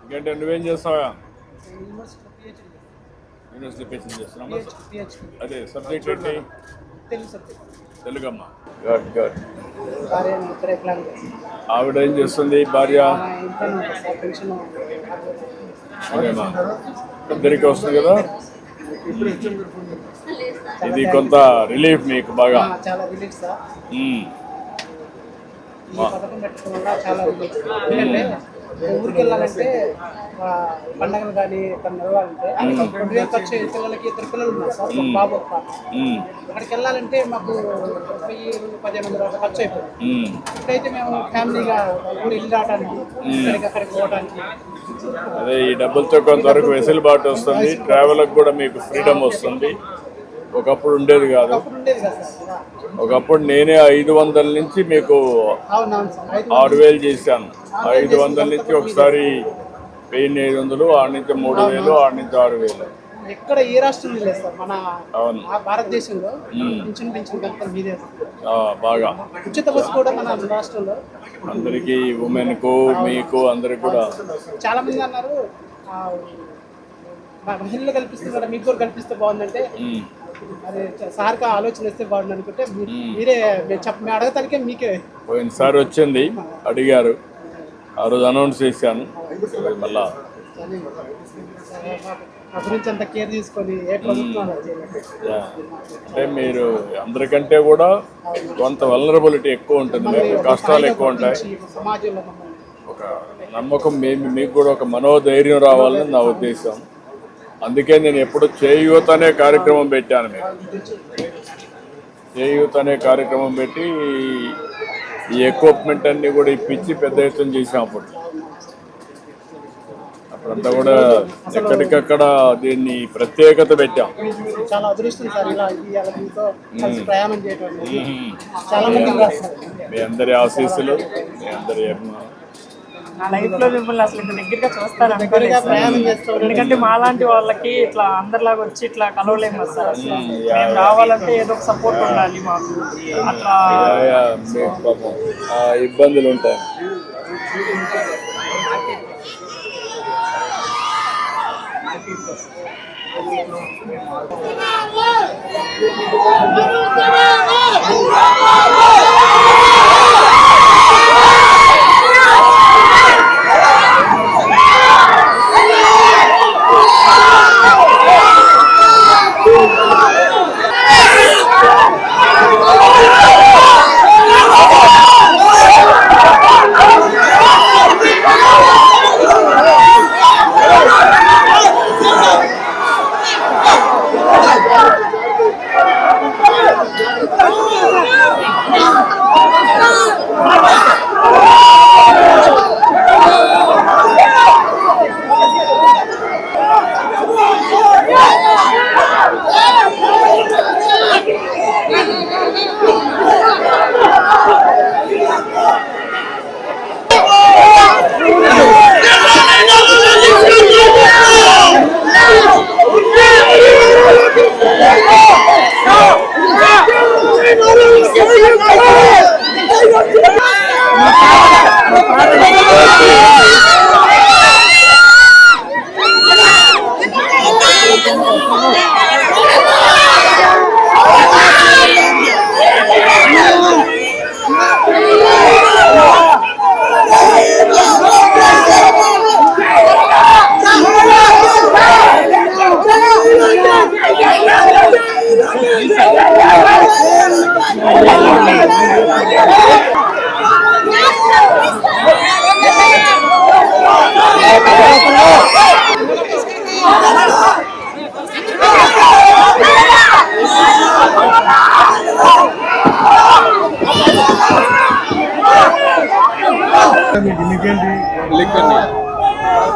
ఇంకేంటే నువ్వేం చేస్తావా? University PhD చేస్తున్నావా? అదే సబ్జెక్ట్ ఏంటి? తెలుగమ్మా. Good good. ఆవిడ ఏం చేస్తుంది భార్య? అదేమా ఇద్దరికి వస్తుంది కదా, ఇది కొంత రిలీఫ్ మీకు బాగా. ఊరికి వెళ్ళాలంటే పండగలు కానీ వెళ్ళాలంటే 2,000 ఖర్చు. పిల్లలకి 2 పిల్లలు ఉన్నారు సార్, ఒక బాబు ఒక పాప. అక్కడికి వెళ్ళాలంటే మాకు 1,000-1,500 ఖర్చు అయిపోయింది. ఇప్పుడైతే మేము ఫ్యామిలీగా ఊరు వెళ్ళి రావడానికి అక్కడికి పోవడానికి అదే ఈ డబ్బులతో కొంతవరకు వెసులుబాటు వస్తుంది, ట్రావెల్కి కూడా మీకు ఫ్రీడమ్ వస్తుంది. ఒకప్పుడు ఉండేది కాదు. ఒకప్పుడు నేనే 500 నుంచి మీకు 6,000 చేశాను. 500 నుంచి ఒకసారి 1,500, ఆడ నుంచి 3,000, ఆడ నుంచి 6,000. ఎక్కడ ఏ రాష్ట్రంలో లేదు సార్ మన భారతదేశంలో. మీదే బాగా ఉచిత బస్సు కూడా మన రాష్ట్రంలో అందరికి, ఉమెన్ కు మీకు అందరికి కూడా. చాలా మంది అన్నారు మహిళలు కల్పిస్తున్నారు, మీకు కూడా కల్పిస్తే బాగుందంటే అది సార్కి ఆలోచన వస్తే బాగుంది అనుకుంటే మీరే మేము అడగటానికే మీకే. పోయినసారి వచ్చింది, అడిగారు, ఆ రోజు అనౌన్స్ చేశాను. మళ్ళా గురించి అంత కేర్ తీసుకొని అంటే మీరు అందరికంటే కూడా కొంత వల్నరబిలిటీ ఎక్కువ ఉంటుంది, మీకు కష్టాలు ఎక్కువ ఉంటాయి. ఒక నమ్మకం మీకు కూడా ఒక మనోధైర్యం రావాలని నా ఉద్దేశం. అందుకే నేను ఎప్పుడు చేయూత్ అనే కార్యక్రమం పెట్టాను. మీకు చేయూత్ అనే కార్యక్రమం పెట్టి ఈ ఎక్విప్మెంట్ అన్ని కూడా ఇప్పించి పెద్ద ఎత్తున చేసాం. అప్పుడంతా కూడా ఎక్కడికక్కడ దీన్ని ప్రత్యేకత పెట్టాం. చాలా అదృష్టం సార్ ప్రయాణం చేయడం. మీ అందరి ఆశీస్సులు, మీ అందరి నా లైఫ్ లో మిమ్మల్ని అసలు ఇంత దగ్గరగా చూస్తాను అనుకోలేదు. ఎందుకంటే మాలాంటి వాళ్ళకి ఇట్లా అందరిలాగా వచ్చి ఇట్లా కలవలేము సార్. అసలు మేము రావాలంటే ఏదో ఒక సపోర్ట్ ఉండాలి మాకు. అట్లా ఇబ్బందులు ఉంటాయి.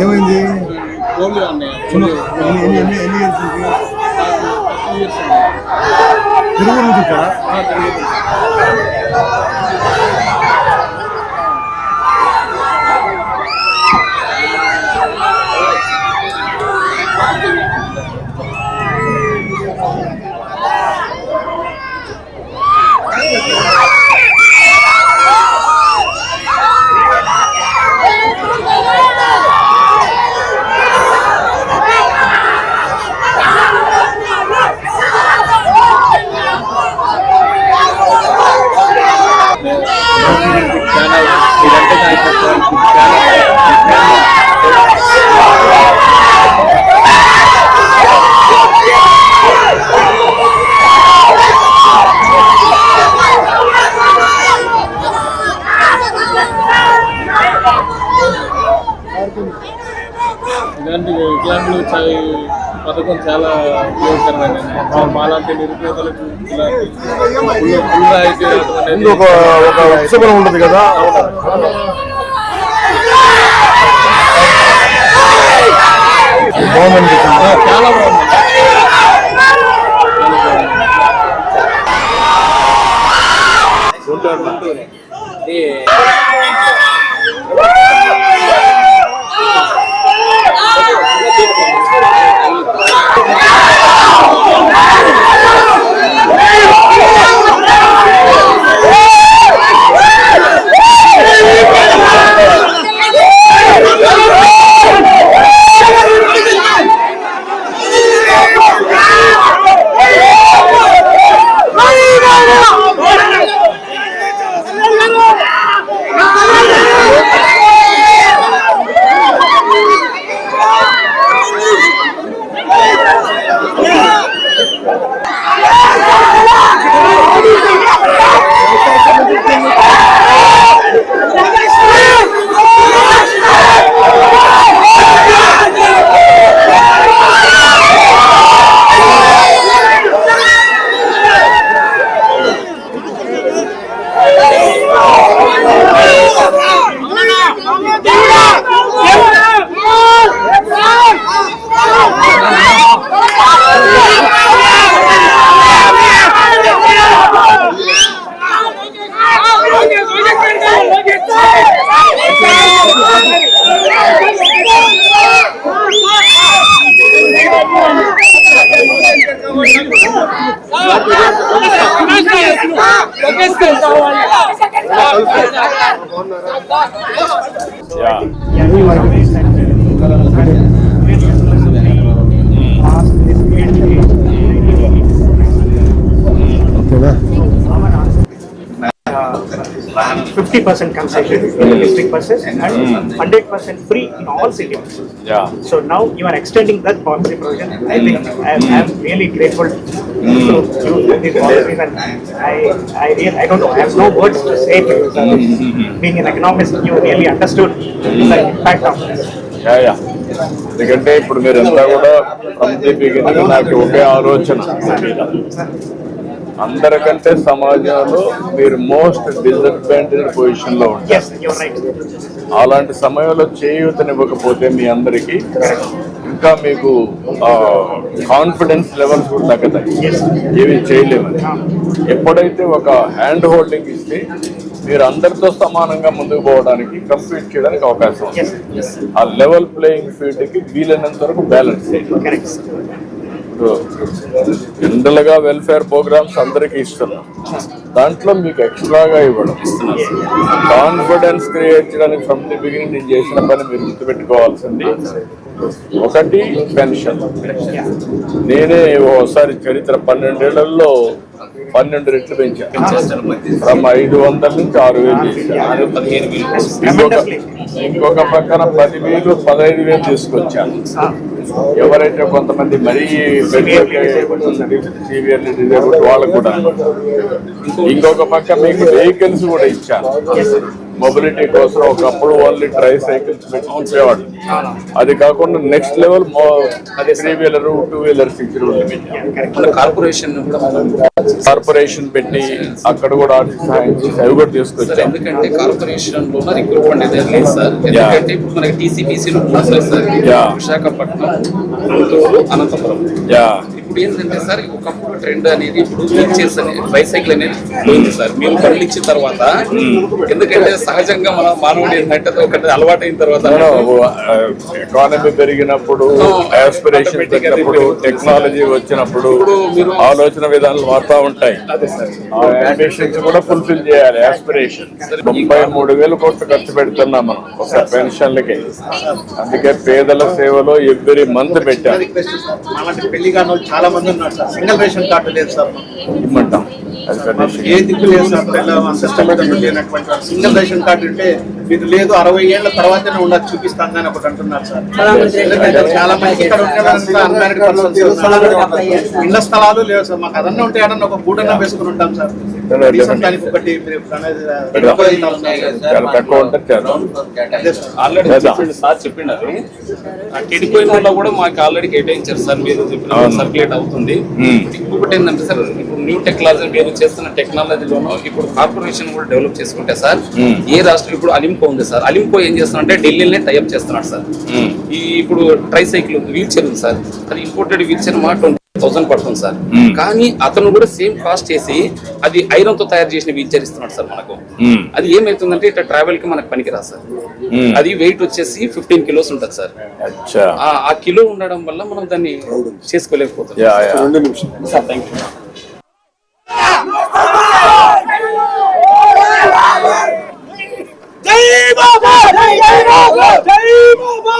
ఏమైంది? తిరుగు నుంచి వచ్చారా? క్యాంపులు పథకం చాలా ఉపయోగకరమైనది. మాలాంటి నిరుపేదలకు ఒక ఉపశమనం ఉంటుంది కదా. బాగుంది, చాలా బాగుంది. ఓకేనా? 50% concession in the district buses and 100% free in all city buses. Yeah. So now you are extending that policy provision. I think I am really grateful to you this policy, and I don't know, I have no words to say to you, sir. Being an economist, you really understood the impact of this. Yeah ఎందుకంటే ఇప్పుడు మీరంతా కూడా from the beginning నాకు ఒకే ఆలోచన, అందరికంటే సమాజంలో మీరు most disadvantage position లో ఉంటారు. Yes, you're right. అలాంటి సమయంలో చేయూతనివ్వకపోతే మీ అందరికి ఇంకా మీకు కాన్ఫిడెన్స్ లెవెల్స్ కూడా తగ్గుతాయి, ఏమి చేయలేమని. ఎప్పుడైతే ఒక హ్యాండ్ హోల్డింగ్ ఇస్తే మీరు అందరితో సమానంగా ముందుకు పోవడానికి, కంప్లీట్ చేయడానికి అవకాశం ఉంది. ఆ లెవెల్ ప్లేయింగ్ ఫీల్డ్ కి వీలైనంత వరకు బ్యాలెన్స్ చేయాలి. జనరల్ గా వెల్ఫేర్ ప్రోగ్రామ్స్ అందరికీ ఇస్తున్నాం, దాంట్లో మీకు ఎక్స్ట్రాగా ఇవ్వడం కాన్ఫిడెన్స్ క్రియేట్ చేయడానికి ఫ్రమ్ ది బిగినింగ్ నేను చేసిన పని మీరు గుర్తుపెట్టుకోవాల్సింది. ఒకటి పెన్షన్, నేనే ఒకసారి చరిత్ర 12 ఏళ్లలో 12 రెట్లు పెంచాను. ఫ్రమ్ 500 నుంచి 6,000 చేశాను. ఇంకొక పక్కన 10,000 15,000 తీసుకొచ్చాను. ఎవరైతే కొంతమంది మరీ సివియర్లీ డిజేబుల్డ్ వాళ్ళకు కూడా. ఇంకొక పక్క మీకు వెహికల్స్ కూడా ఇచ్చాను మొబిలిటీ కోసం. ఒకప్పుడు ఓన్లీ ట్రై సైకిల్స్ పెట్టి ఉంచేవాళ్ళు, అది కాకుండా నెక్స్ట్ లెవెల్ 3-wheeler 2-wheelers ఇచ్చిన కార్పొరేషన్ పెట్టి అక్కడ కూడా ఆర్థిక సహాయం చేసి అవి కూడా తీసుకొచ్చారు. ఎందుకంటే కార్పొరేషన్ లో రిక్రూట్మెంట్ అయితే లేదు సార్. ఎందుకంటే ఇప్పుడు మనకి టీసీపీసీలో సార్ విశాఖపట్నం, గుంటూరు, అనంతపురం. ఇప్పుడు ఏంటంటే సార్ ఒకప్పుడు ట్రెండ్ అనేది ఇప్పుడు వీల్చైర్స్ అనేది బైసైకిల్ అనేది పోయింది సార్. మీరు పనులు ఇచ్చిన తర్వాత, ఎందుకంటే సహజంగా మన మానవుడు ఏంటంటే ఒకటి అలవాటు అయిన తర్వాత ఎకానమీ పెరిగినప్పుడు, ఆస్పిరేషన్ పెట్టినప్పుడు, టెక్నాలజీ వచ్చినప్పుడు మీరు ఆలోచన విధానాలు మారుతూ ఉంటాయి. అంబిషన్స్ కూడా ఫుల్ఫిల్ చేయాలి. ఆస్పిరేషన్ 33,000 కోట్లు ఖర్చు పెడుతున్నాం మనం ఒక పెన్షన్లకి. అందుకే పేదల సేవలో ఎవ్రీ మంత్ పెట్టాలి. పెళ్లి కాని వాళ్ళు చాలా మంది ఉన్నారు సార్. సింగిల్ రేషన్ కార్డు లేదు సార్. ఇమ్మంటాం, ఏ దిక్కు లేదు సార్. సింగిల్ రేషన్ కార్డు ఉంటే మీకు లేదు 60 ఏళ్ల తర్వాతనే ఉండదు చూపిస్తాను అని ఒకటి అంటున్నారు సార్. ఎందుకంటే చాలా మంది ఇక్కడ అన్మ్యారీడ్ పర్సన్స్ ఇళ్ల స్థలాలు లేవు సార్. మాకు అదన్నా ఉంటే ఏడన్నా ఒక గూడన్నా వేసుకుని ఉంటాం సార్. కనీసం దానికి ఒకటి మీరు ఎప్పుడైనా పెట్టుకోగలుగుతా ఉన్నారు సార్. చాలా తక్కువ ఉంటుంది చేద్దాం. అదే సార్. ఆల్రెడీ చేద్దాం. సార్ చెప్పిండు అది ఆ టిడిపోయిన వల్ల కూడా మాకు ఆల్రెడీ కేటాయించారు సార్. మీరు చెప్పిన సర్క్యులేట్ అవుతుంది. ఇంకొకటి ఏంటంటే సార్ ఇప్పుడు న్యూ టెక్నాలజీ మీరు చేస్తున్న టెక్నాలజీలోనూ ఇప్పుడు కార్పొరేషన్ కూడా డెవలప్ చేసుకుంటే సార్ ఏ రాష్ట్రం ఇప్పుడు అలింకో ఉంది సార్. అలింకో ఏం చేస్తున్నారంటే ఢిల్లీనే టైఅప్ చేస్తున్నాడు సార్. ఈ ఇప్పుడు ట్రైసైకిల్ ఉంది, వీల్ చైర్ ఉంది సార్. అది ఇంపోర్టెడ్ వీల్ చైర్ మా 20,000 పడుతుంది సార్. కానీ అతను కూడా సేమ్ కాస్ట్ చేసి అది ఐరన్ తో తయారు చేసిన వీల్ చైర్ ఇస్తున్నాడు సార్ మనకు. అది ఏమైతుందంటే ఇట్లా ట్రావెల్ కి మనకు పనికిరా సార్. అది వెయిట్ వచ్చేసి 15 కిలోస్ ఉంటుంది సార్. అచ్చా. ఆ కిలో ఉండడం వల్ల మనం దాన్ని చేసుకోలేకపోతున్నాం. Yeah, yeah. 2 నిమిషాలు. Sir thank you. జై బాబా జై బాబా జై బాబా